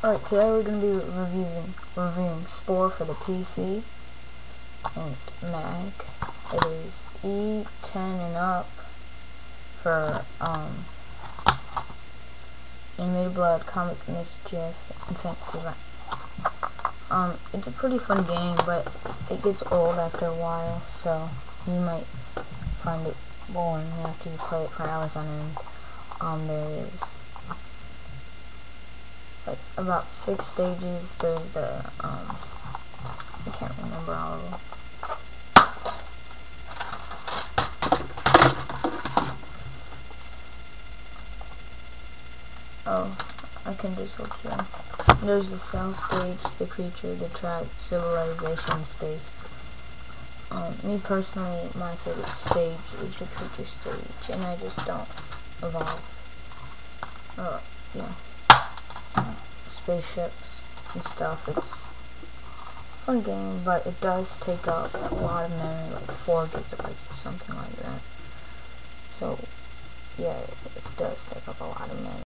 Alright, today we're going to be reviewing Spore for the PC and Mac. It is E10 and up for Animated Blood, Comic Mischief, and Fantasy Rounds. It's a pretty fun game, but it gets old after a while, so you might find it boring after you play it for hours on end. There is like about 6 stages. There's the I can't remember all of them. Oh, I can just look here. There's the cell stage, the creature, the tribe, civilization, space. Me personally, my favorite stage is the creature stage, and I just don't evolve. Yeah. Spaceships and stuff. It's a fun game, but it does take up a lot of memory, like 4 gigabytes or something like that. So, yeah, it does take up a lot of memory.